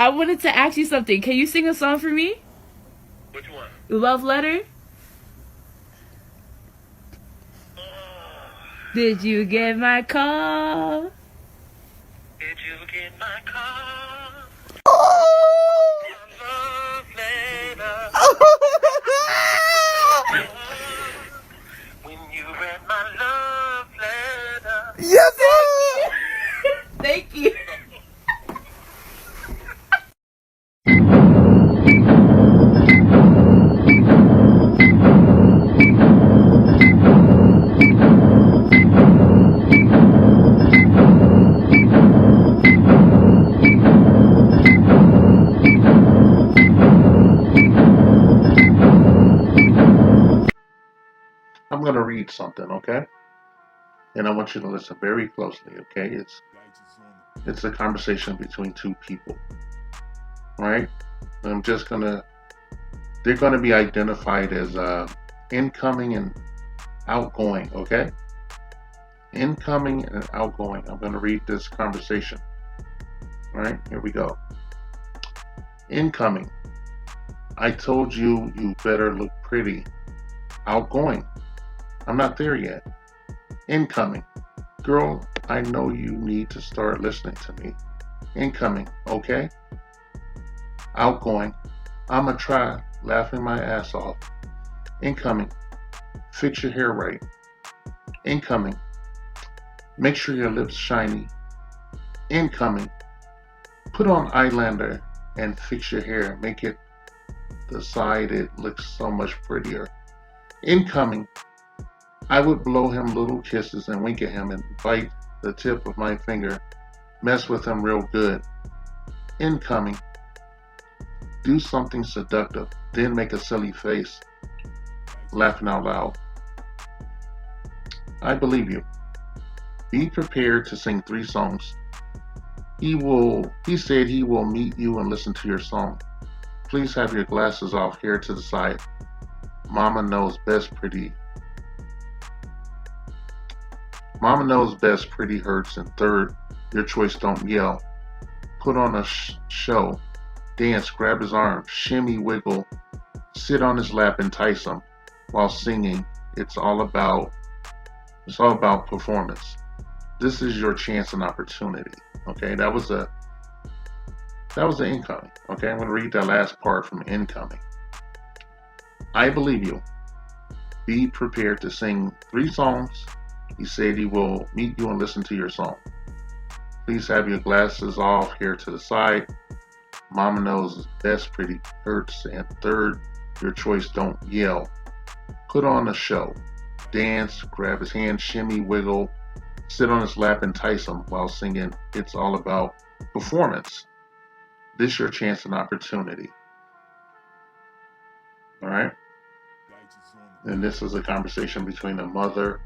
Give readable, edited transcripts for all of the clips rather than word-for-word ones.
I wanted to ask you something. Can you sing a song for me? Which one? Love letter? Did you get my call? Did you get my call? Oh! Love letter. When you read my love letter. Yes, sir! Thank you. I'm going to read something, okay? And I want you to listen very closely, okay? It's a conversation between two people, right? I'm just going to, they're going to be identified as incoming and outgoing, okay? Incoming and outgoing. I'm going to read this conversation. All right, here we go. Incoming. I told you you better look pretty. Outgoing. I'm not there yet. Incoming. Girl, I know you need to start listening to me. Incoming, okay? Outgoing. I'ma try, laughing my ass off. Incoming. Fix your hair right. Incoming. Make sure your lips shiny. Incoming. Put on eyeliner and fix your hair. Make it the side it looks so much prettier. Incoming. I would blow him little kisses and wink at him and bite the tip of my finger. Mess with him real good. Incoming. Do something seductive, then make a silly face, laughing out loud. I believe you. Be prepared to sing 3 songs. He said he will meet you and listen to your song. Please have your glasses off, hair to the side. Mama knows best, pretty. Mama knows best, pretty hurts. And third, your choice, don't yell. Put on a show. Dance, grab his arm, shimmy, wiggle, sit on his lap, entice him while singing. It's all about performance. This is your chance and opportunity. Okay, that was the incoming. Okay, I'm going to read that last part from incoming. I believe you. Be prepared to sing 3 songs. He said he will meet you and listen to your song. Please have your glasses off, hair to the side. Mama knows best, pretty hurts. And third, your choice, don't yell. Put on a show. Dance, grab his hand, shimmy, wiggle, sit on his lap, entice him while singing. It's all about performance. This is your chance and opportunity. All right? And this is a conversation between a mother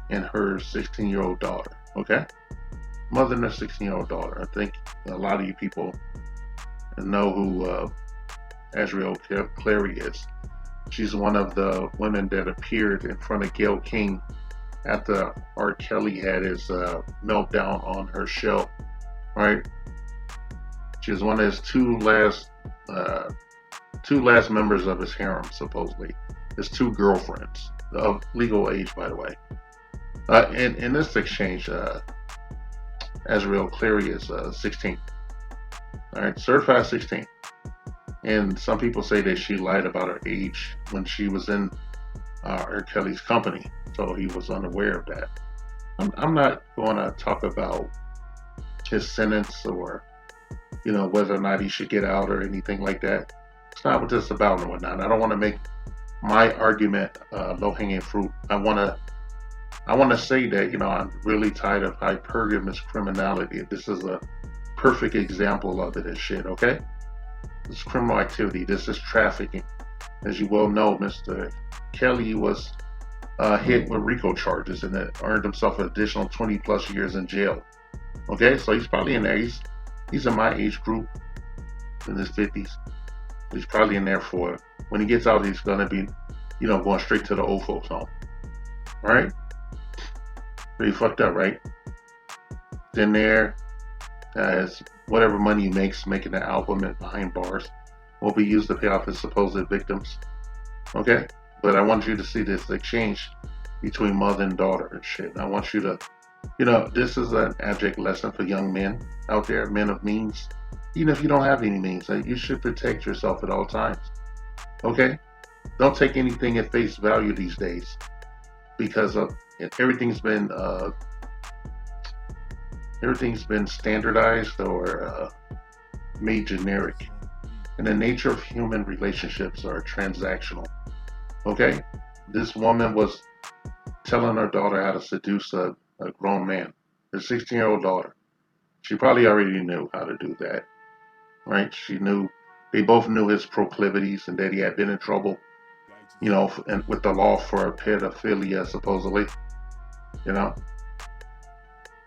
and her 16-year-old daughter. Okay? Mother and her 16-year-old daughter. I think a lot of you people know who CLARY is. She's one of the women that appeared in front of Gayle King after R. Kelly had his meltdown on her show. Right? She was one of his two last members of his harem, supposedly. His 2 girlfriends of legal age, by the way. In this exchange, CLARY is 16. All right, certified 16. And some people say that she lied about her age when she was in R. Kelly's company, so he was unaware of that. I'm not going to talk about his sentence or, whether or not he should get out or anything like that. It's not what this is about and whatnot. I don't want to make my argument low-hanging fruit. I want to say that, I'm really tired of hypergamous criminality. This is a perfect example of it and shit, okay? This is criminal activity. This is trafficking. As you well know, Mr. Kelly was hit with RICO charges and earned himself an additional 20 plus years in jail. Okay, so he's probably in there. He's in my age group, in his 50s. He's probably in there for, when he gets out, he's going to be, going straight to the old folks home. All right? Pretty fucked up, right? Then there, whatever money he makes making the album and behind bars will be used to pay off his supposed victims. Okay? But I want you to see this exchange between mother and daughter and shit. I want you to, this is an abject lesson for young men out there, men of means. Even if you don't have any means, you should protect yourself at all times. Okay? Don't take anything at face value these days because everything's been standardized or made generic. And the nature of human relationships are transactional. Okay? This woman was telling her daughter how to seduce a grown man, her 16-year-old daughter. She probably already knew how to do that, right? They both knew his proclivities and that he had been in trouble, and with the law for pedophilia, supposedly, All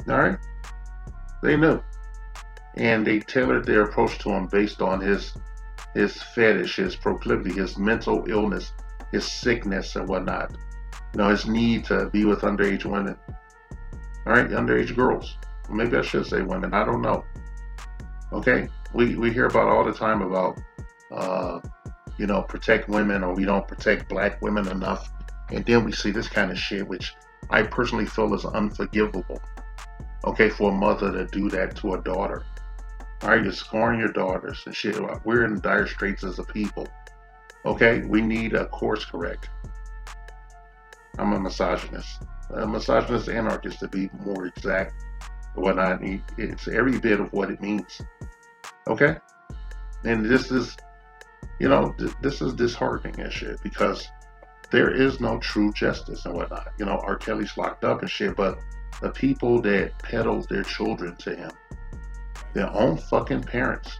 right? They knew. And they tailored their approach to him based on his fetish, his proclivity, his mental illness, his sickness and whatnot. His need to be with underage women. All right, underage girls. Maybe I should say women. I don't know. Okay, we hear about all the time about, protect women, or we don't protect black women enough. And then we see this kind of shit, which I personally feel is unforgivable. Okay, for a mother to do that to a daughter. All right, you're scoring your daughters and shit. We're in dire straits as a people. Okay, we need a course correct. I'm a misogynist anarchist to be more exact. What I need, it's every bit of what it means. Okay, and this is, this is disheartening and shit because there is no true justice and whatnot. R. Kelly's locked up and shit, but the people that peddled their children to him, their own fucking parents,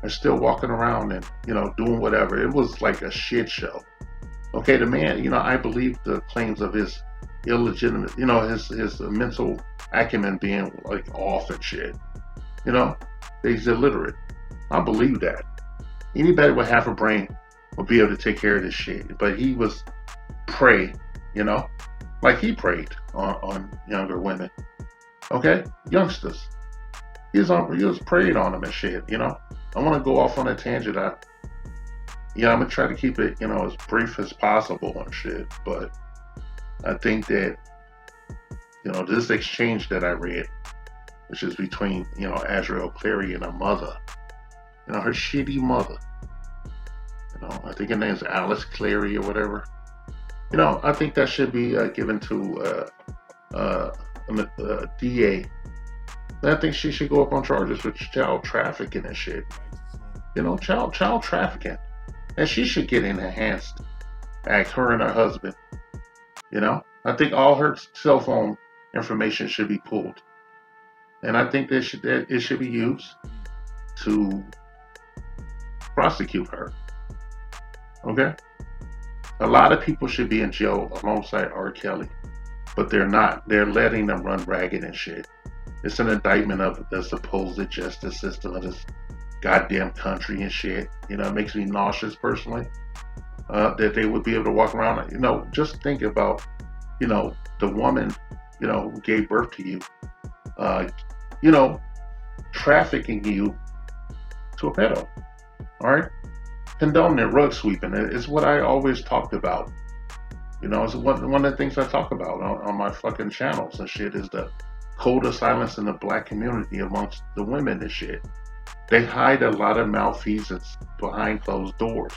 are still walking around and doing whatever. It was like a shit show. Okay, the man, I believe the claims of his illegitimate, his mental acumen being like off and shit. He's illiterate. I believe that. Anybody with half a brain will be able to take care of this shit. But he was prey, like he preyed on younger women. Okay, youngsters. He was preyed on them and shit. I want to go off on a tangent. I'm gonna try to keep it, as brief as possible and shit. But I think that, this exchange that I read, which is between, Azriel Clary and her mother, her shitty mother. I think her name's Alice Clary or whatever. I think that should be given to a DA. I think she should go up on charges with child trafficking and shit. Child trafficking. And she should get an enhanced act, her and her husband. I think all her cell phone information should be pulled. And I think that it should be used to prosecute her. Okay? A lot of people should be in jail alongside R. Kelly, but they're not. They're letting them run ragged and shit. It's an indictment of the supposed justice system of this goddamn country and shit. It makes me nauseous personally. That they would be able to walk around. Just think about, the woman, who gave birth to you, trafficking you to a pedo. All right? Condoning rug sweeping. It's what I always talked about. It's one of the things I talk about on my fucking channels and shit is the code of silence in the black community amongst the women and shit. They hide a lot of malfeasance behind closed doors.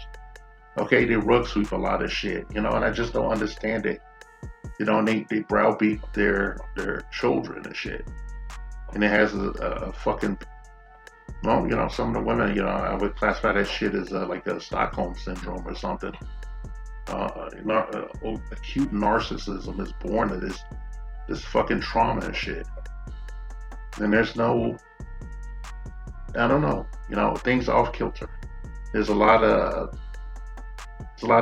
Okay, they rug sweep a lot of shit, and I just don't understand it. And they browbeat their children and shit. And it has a fucking, some of the women, I would classify that shit as like a Stockholm syndrome or something. Acute narcissism is born of this fucking trauma and shit. And there's no, I don't know, things off kilter. There's a lot of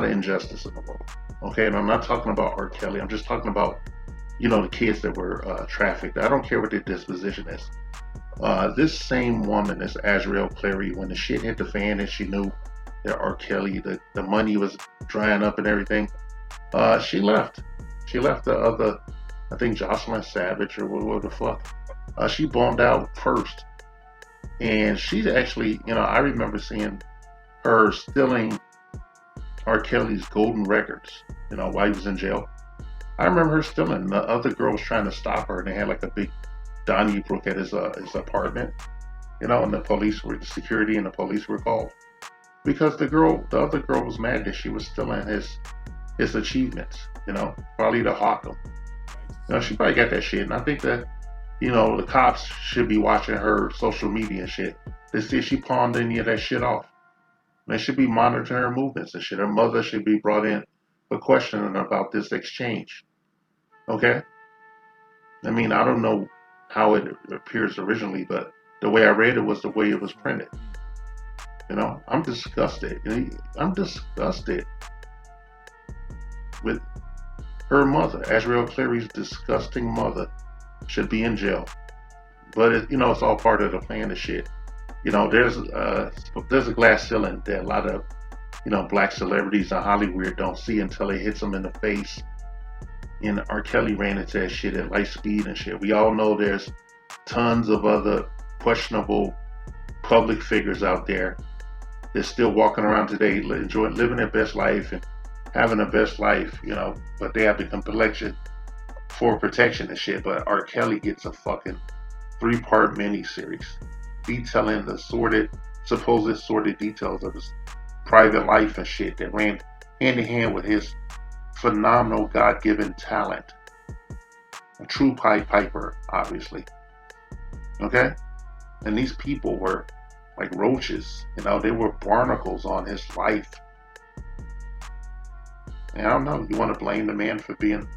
injustice in the world. Okay, and I'm not talking about R. Kelly. I'm just talking about, the kids that were trafficked. I don't care what their disposition is. This same woman, this Azriel Clary, when the shit hit the fan and she knew that R. Kelly, the money was drying up and everything, she left. She left the other, I think Jocelyn Savage or whatever the fuck. She bombed out first. And she's actually, I remember seeing her stealing R. Kelly's golden records, while he was in jail. I remember her stealing. The other girl was trying to stop her, and they had like a big Donnybrook at his apartment, and the security and the police were called because the other girl was mad that she was stealing his achievements, probably to hawk them. She probably got that shit, and I think that, the cops should be watching her social media and shit to see if she pawned any of that shit off. They should be monitoring her movements and shit. Her mother should be brought in for questioning about this exchange. Okay? I mean, I don't know how it appears originally, but the way I read it was the way it was printed. I'm disgusted. I'm disgusted with her mother. Azriel Clary's disgusting mother should be in jail. But it's all part of the plan and shit. There's a glass ceiling that a lot of black celebrities in Hollywood don't see until it hits them in the face. And R. Kelly ran into that shit at light speed and shit. We all know there's tons of other questionable public figures out there that's still walking around today, enjoying living their best life and having the best life, but they have the complexion for protection and shit. But R. Kelly gets a fucking 3-part miniseries detailing the supposed sordid details of his private life and shit that ran hand in hand with his phenomenal God-given talent. A true Pied Piper, obviously. Okay? And these people were like roaches. They were barnacles on his life. And I don't know, you want to blame the man for being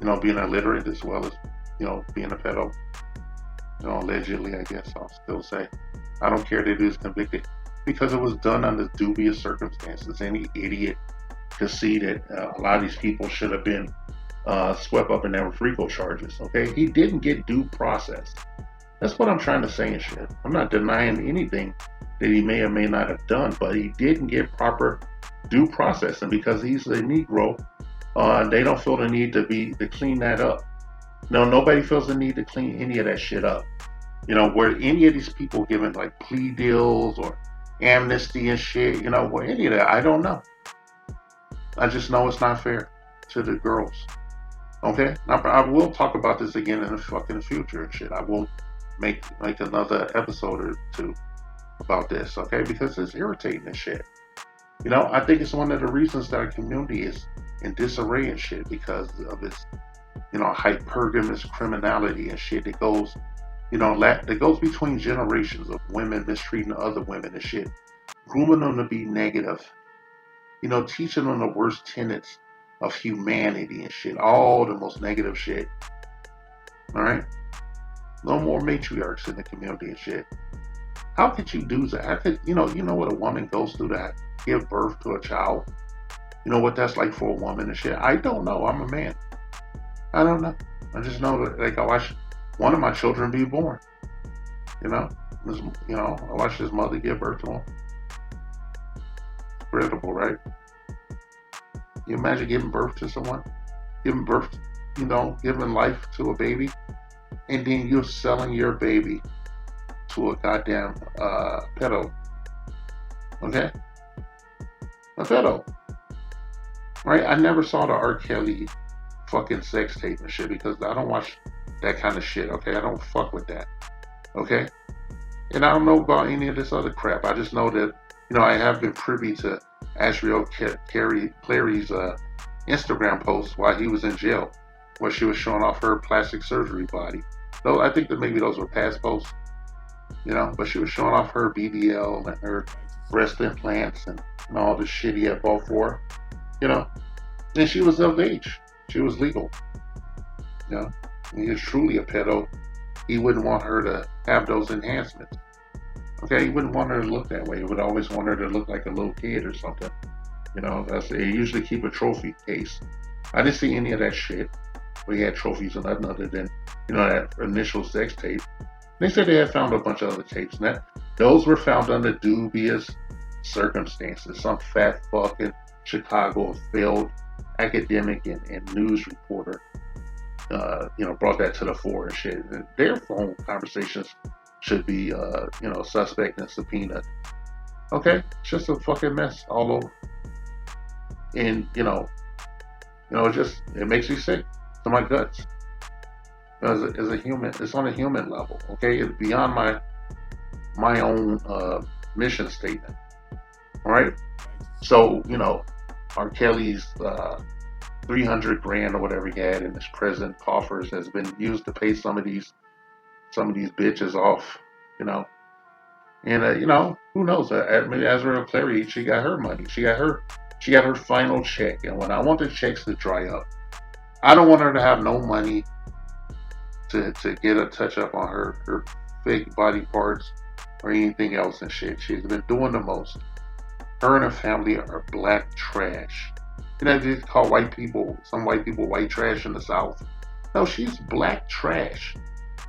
illiterate as well as, being a pedo? Allegedly, I guess I'll still say. I don't care that he was convicted because it was done under dubious circumstances. Any idiot could see that a lot of these people should have been swept up in their RICO charges. Okay, he didn't get due process. That's what I'm trying to say and shit. I'm not denying anything that he may or may not have done, but he didn't get proper due process, and because he's a Negro, they don't feel the need to clean that up. No, nobody feels the need to clean any of that shit up. Were any of these people given like plea deals or amnesty and shit, were any of that? I don't know. I just know it's not fair to the girls. Okay? Now, I will talk about this again in the fucking future and shit. I will make another episode or two about this, okay? Because it's irritating and shit. I think it's one of the reasons that our community is in disarray and shit because of its hypergamous criminality and shit that goes, that goes between generations of women mistreating other women and shit, grooming them to be negative, teaching them the worst tenets of humanity and shit, all the most negative shit. All right, no more matriarchs in the community and shit. How could you do that? How could you know what a woman goes through to give birth to a child? You know what that's like for a woman and shit. I don't know. I'm a man. I don't know. I just know that I watched one of my children be born. I watched his mother give birth to him. Incredible, right? You imagine giving birth to someone, giving life to a baby, and then you're selling your baby to a goddamn pedo. Okay? A pedo. Right? I never saw the R. Kelly fucking sex tape and shit because I don't watch that kind of shit, okay? I don't fuck with that, okay? And I don't know about any of this other crap. I just know that, I have been privy to Azriel Clary's Instagram post while he was in jail, where she was showing off her plastic surgery body. Though I think that maybe those were past posts, but she was showing off her BBL and her breast implants and all the shit he had bought for her, and she was of age. She was legal. He is truly a pedo. He wouldn't want her to have those enhancements. Okay, he wouldn't want her to look that way. He would always want her to look like a little kid or something. They usually keep a trophy case. I didn't see any of that shit where he had trophies or nothing other than, that initial sex tape. They said they had found a bunch of other tapes, and those were found under dubious circumstances. Some fat fucking Chicago failed academic and news reporter, brought that to the fore and shit. And their phone conversations should be, suspect and subpoenaed. Okay, it's just a fucking mess all over. And it makes me sick to my guts. As a human, it's on a human level. Okay, it's beyond my own mission statement. All right. So R. Kelly's 300 grand or whatever he had in his prison coffers has been used to pay some of these bitches off. And who knows? Azrael Clary, she got her money. She got her final check. And when I want the checks to dry up, I don't want her to have no money to get a touch up on her fake body parts or anything else and shit. She's been doing the most. Her and her family are black trash. They call some white people white trash in the South. No, she's black trash.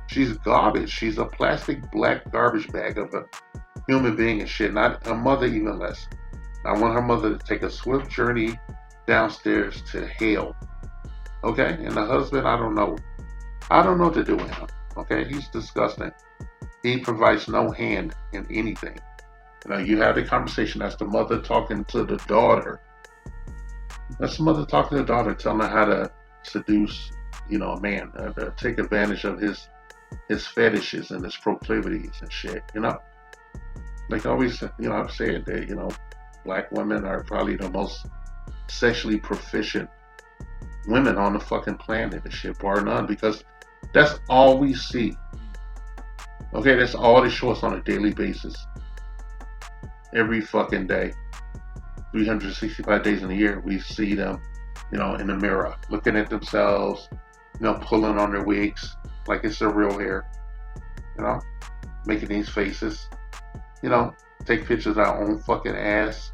She's garbage. She's a plastic black garbage bag of a human being and shit. Not a mother, even less. I want her mother to take a swift journey downstairs to hell. Okay? And the husband, I don't know. I don't know what to do with him. Okay? He's disgusting. He provides no hand in anything. You have the conversation. That's the mother talking to the daughter. That's the mother talking to the daughter, telling her how to seduce, a man, take advantage of his fetishes and his proclivities and shit. Like always, I've said that, black women are probably the most sexually proficient women on the fucking planet and shit, bar none, because that's all we see. Okay, that's all they show us on a daily basis. Every fucking day. 365 days in a year, we see them, in the mirror, looking at themselves, pulling on their wigs like it's their real hair, making these faces, take pictures of our own fucking ass.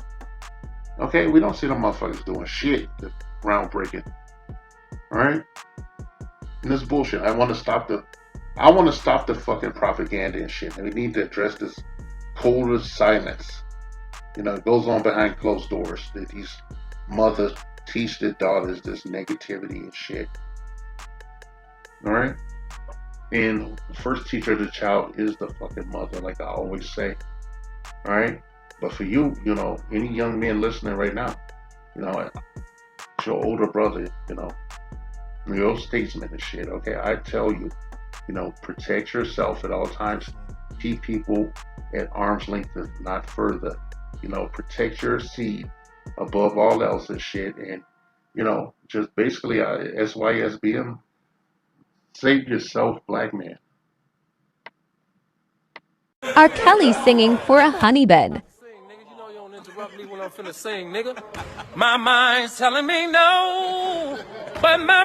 Okay, we don't see them motherfuckers doing shit that's groundbreaking. Alright? And this bullshit. I want to stop the fucking propaganda and shit. And we need to address this colder silence. It goes on behind closed doors that these mothers teach their daughters this negativity and shit. Alright? And the first teacher of the child is the fucking mother, like I always say. Alright? But for you, any young men listening right now, it's your older brother, real statesman and shit, okay? I tell you, protect yourself at all times. Keep people at arm's length, if not further. Protect your seed above all else and shit. And, just basically, SYSBM, save yourself, black man. R. Kelly singing for a honey bun. Me when I'm finna sing, nigga. My mind's telling me no, but my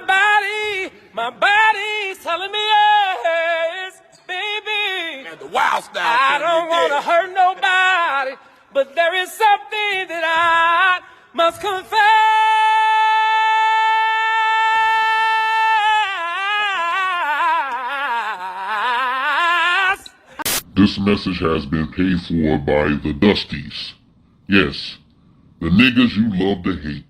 body's telling me yes, baby. And the wild style. I don't wanna hurt nobody, but there is something that I must confess. This message has been paid for by the Dusties. Yes, the niggas you love to hate.